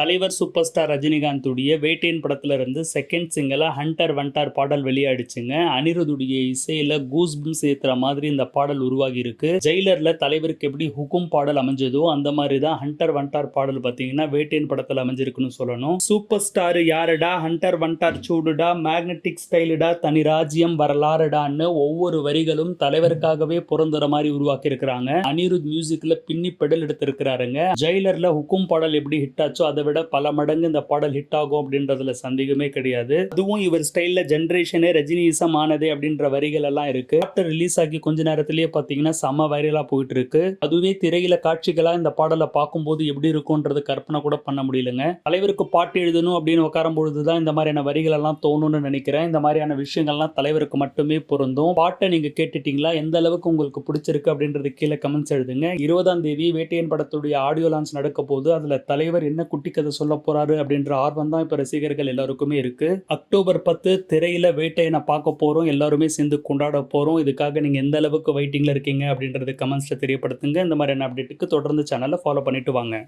தலைவர் super star ரஜினிகாந்துடைய Vettaiyan படத்துல இருந்து செகண்ட் சிங்கிளா ஹண்டர் வண்டார் பாடல் வெளியாயிடுச்சுங்க. அனிருத்துடைய இசையில கூஸ்பம்ஸ் ஏத்துற மாதிரி இந்த பாடல் உருவாகி இருக்கு. ஜெயிலர்ல தலைவருக்கு எப்படி ஹுக்கும் பாடல் அமைஞ்சதோ அந்த மாதிரி தான் ஹண்டர் வண்டார் பாடல் பாத்தீங்கன்னா வேட்டையன் படத்துல அமைஞ்சிருக்குன்னு சொல்லணும். சூப்பர் ஸ்டார் யாருடா, ஹண்டர் வண்டார் சூடுடா, மேக்னெட்டிக் ஸ்டைலுடா, தனி ராஜ்யம் வரலாறுடான்னு ஒவ்வொரு வரிகளும் தலைவருக்காகவே பிறந்துற மாதிரி உருவாக்கி இருக்கிறாங்க. அனிருத் மியூசிக்ல பின்னி பெடல் எடுத்திருக்கிறாருங்க. ஜெயிலர்ல ஹுக்கும் பாடல் எப்படி ஹிட் ஆச்சோ அதை விட பல மடங்கு இந்த பாடல் ஹிட் ஆகும் அப்படின்றதுல சந்தேகமே கிடையாது. அதுவும் இவர் ஸ்டைல்ல ஜெனரேஷனே ரஜினிசம் ஆனதே அப்படின்ற வரிகள் எல்லாம் இருக்கு. பாட்டு ரிலீஸ் ஆகி கொஞ்ச நேரத்திலேயே பாத்தீங்கன்னா செம வைரலா போயிட்டு இருக்கு. அதுவே திரையில காட்சிகளா இந்த பாடலை பார்க்கும்போது எப்படி இருக்கும்ன்றது கற்பனை கூட பண்ண முடியலங்க. தலைவருக்கு பாட்டு எழுதணும் அப்படின்னு உட்காரும் பொழுதுதான் இந்த மாதிரியான வரிகள் எல்லாம் தோணும்னு நினைக்கிறேன். இந்த மாதிரியான விஷயங்கள்லாம் தலைவருக்கு மட்டுமே பொருந்தும். பாட்டை நீங்க கேட்டுட்டீங்களா? எந்த அளவுக்கு உங்களுக்கு பிடிச்சிருக்கு அப்படின்றது கீழே கமெண்ட்ஸ் எழுதுங்க. 20ஆம் தேதி வேட்டையன் படத்துடைய ஆடியோ லான்ச் நடக்க போது அதுல தலைவர் என்ன குட்டி கதை சொல்ல போறாரு அப்படின்ற ஆர்வம் தான் இப்ப ரசிகர்கள் எல்லாருக்குமே இருக்கு. அக்டோபர் 10 திரையில வேட்டையனை பார்க்க போறோம், எல்லாருமே சேர்ந்து கொண்டாட போறோம். இதுக்காக நீங்க எந்த அளவுக்கு வெயிட்டிங்ல இருக்கீங்க அப்படின்றது கமெண்ட்ஸ்ல தெரியப்படுத்துங்க. இந்த மாதிரியான அப்டேட்டுக்கு தொடர்ந்து சேனலை ஃபாலோ பண்ணிட்டு வாங்க.